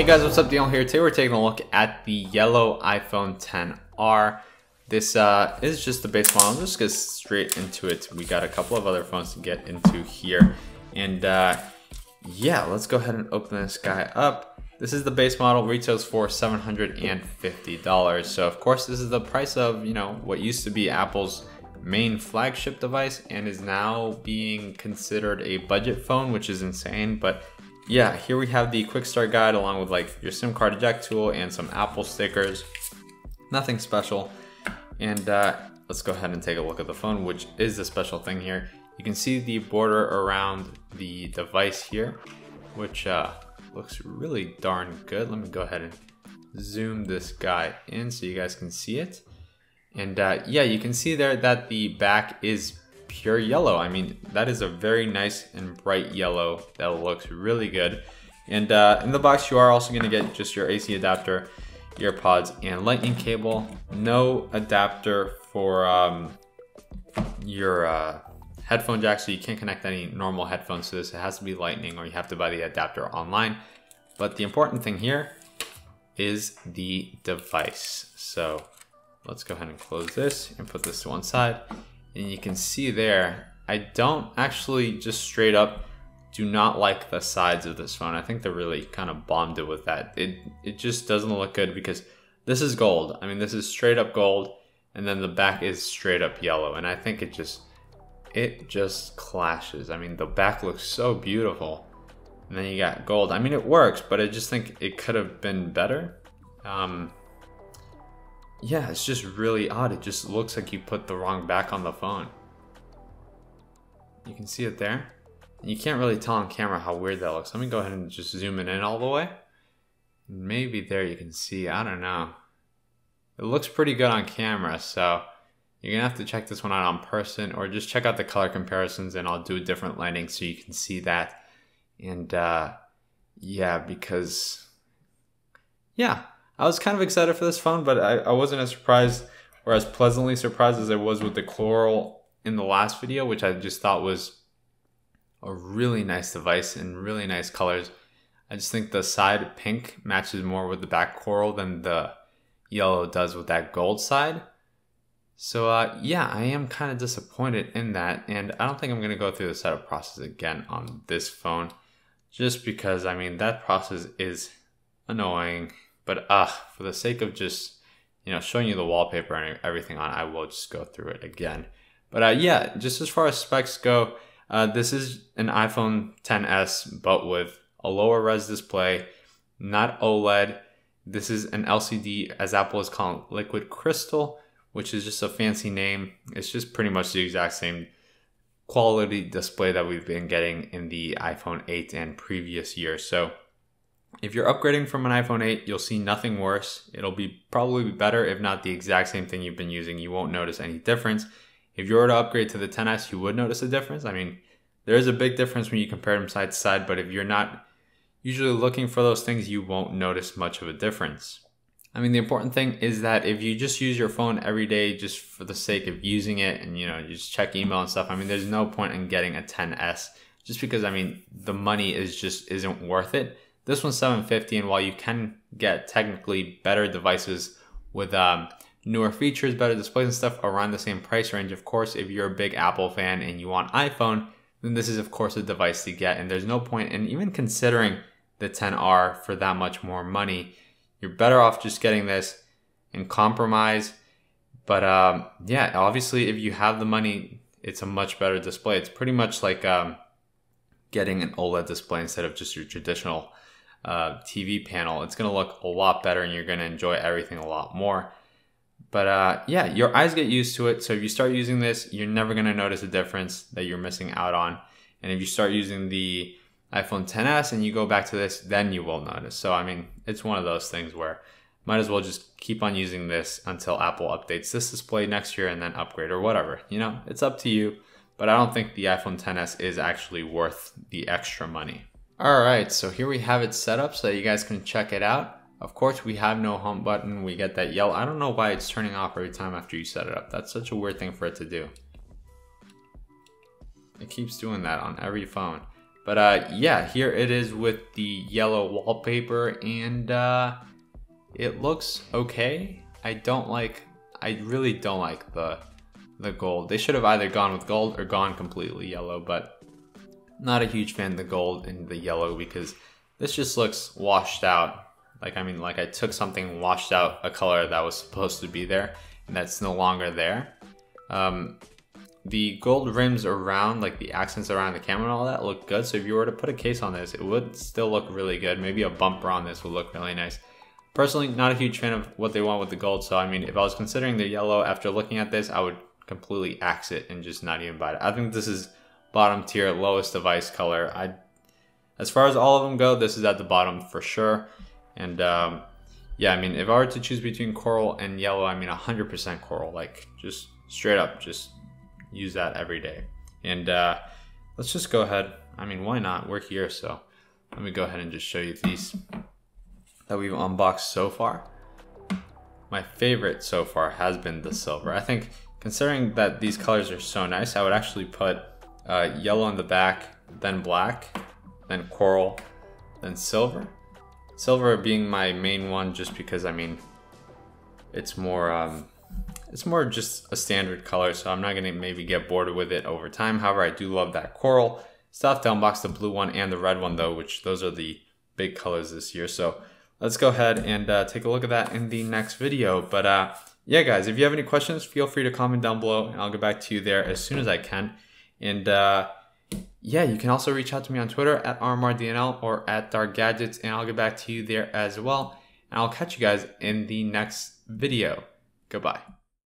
Hey guys, what's up? Daniel here. Today we're taking a look at the yellow iPhone XR. This is just the base model. I'll just get straight into it. We got a couple of other phones to get into here. And yeah, let's go ahead and open this guy up. This is the base model, retails for $750. So of course this is the price of, you know, what used to be Apple's main flagship device and is now being considered a budget phone, which is insane. But yeah, here we have the quick start guide along with like your SIM card eject tool and some Apple stickers. Nothing special. And let's go ahead and take a look at the phone, which is the special thing here. You can see the border around the device here, which looks really darn good. Let me go ahead and zoom this guy in so you guys can see it. And yeah, you can see there that the back is pure yellow. I mean, that is a very nice and bright yellow that looks really good. And in the box, you are also going to get just your AC adapter, earpods, and lightning cable. No adapter for your headphone jack, so you can't connect any normal headphones to this. It has to be lightning, or you have to buy the adapter online. But the important thing here is the device. So let's go ahead and close this and put this to one side. And you can see there, I don't actually just straight up do not like the sides of this phone. I think they really kind of bombed it with that. It just doesn't look good because this is gold. I mean, this is straight up gold, and then the back is straight up yellow. And I think it just clashes. I mean, the back looks so beautiful, and then you got gold. I mean, it works, but I just think it could have been better. Yeah, it's just really odd. It just looks like you put the wrong back on the phone. You can see it there. And you can't really tell on camera how weird that looks. Let me go ahead and just zoom it in all the way. Maybe there you can see, I don't know. It looks pretty good on camera, so you're gonna have to check this one out on person, or just check out the color comparisons and I'll do a different lighting so you can see that. And yeah, because, yeah. I was kind of excited for this phone, but I wasn't as surprised or as pleasantly surprised as I was with the coral in the last video, which I just thought was a really nice device and really nice colors. I just think the side pink matches more with the back coral than the yellow does with that gold side. So yeah, I am kind of disappointed in that, and I don't think I'm going to go through the setup process again on this phone, just because, I mean, that process is annoying. But for the sake of just, you know, showing you the wallpaper and everything on, I will just go through it again. But yeah, just as far as specs go, this is an iPhone XS, but with a lower res display, not OLED. This is an LCD, as Apple is calling liquid crystal, which is just a fancy name. It's just pretty much the exact same quality display that we've been getting in the iPhone 8 and previous years. So if you're upgrading from an iPhone 8, you'll see nothing worse. It'll be probably better, if not the exact same thing you've been using. You won't notice any difference. If you were to upgrade to the XS, you would notice a difference. I mean, there is a big difference when you compare them side to side, but if you're not usually looking for those things, you won't notice much of a difference. I mean, the important thing is that if you just use your phone every day just for the sake of using it and, you know, you just check email and stuff, I mean, there's no point in getting a XS just because, I mean, the money isn't worth it. This one's $750, and while you can get technically better devices with newer features, better displays and stuff around the same price range, of course, if you're a big Apple fan and you want iPhone, then this is of course a device to get, and there's no point in even considering the XR for that much more money. You're better off just getting this and compromise. But yeah, obviously if you have the money, it's a much better display. It's pretty much like getting an OLED display instead of just your traditional TV panel. It's going to look a lot better and you're going to enjoy everything a lot more. But yeah, your eyes get used to it. So if you start using this, you're never going to notice a difference that you're missing out on. And if you start using the iPhone XS and you go back to this, then you will notice. So I mean, it's one of those things where might as well just keep on using this until Apple updates this display next year and then upgrade or whatever. You know, it's up to you. But I don't think the iPhone XS is actually worth the extra money. Alright, so here we have it set up so that you guys can check it out. Of course, we have no home button. We get that yellow. I don't know why it's turning off every time after you set it up. That's such a weird thing for it to do. It keeps doing that on every phone. But yeah, here it is with the yellow wallpaper, and it looks okay. I really don't like the gold. They should have either gone with gold or gone completely yellow, but not a huge fan of the gold and the yellow because this just looks washed out. Like, I mean, like I took something and washed out a color that was supposed to be there and that's no longer there. The gold rims around, like the accents around the camera and all that look good. So if you were to put a case on this, it would still look really good. Maybe a bumper on this would look really nice. Personally, not a huge fan of what they want with the gold. So I mean, if I was considering the yellow after looking at this, I would completely axe it and just not even buy it. I think this is bottom tier, lowest device color. As far as all of them go, this is at the bottom for sure. And yeah, I mean, if I were to choose between coral and yellow, I mean 100% coral, like just straight up, just use that every day. And let's just go ahead. I mean, why not? We're here, so let me go ahead and just show you these that we've unboxed so far. My favorite so far has been the silver. I think considering that these colors are so nice, I would actually put yellow on the back, then black, then coral, then silver. Silver being my main one just because, I mean, it's more just a standard color, so I'm not gonna maybe get bored with it over time. However, I do love that coral. Still have to unbox the blue one and the red one though, which those are the big colors this year. So let's go ahead and take a look at that in the next video. But yeah, guys, if you have any questions, feel free to comment down below and I'll get back to you there as soon as I can. And yeah, you can also reach out to me on Twitter at RMRDNL or at DarkGadgets, and I'll get back to you there as well. And I'll catch you guys in the next video. Goodbye.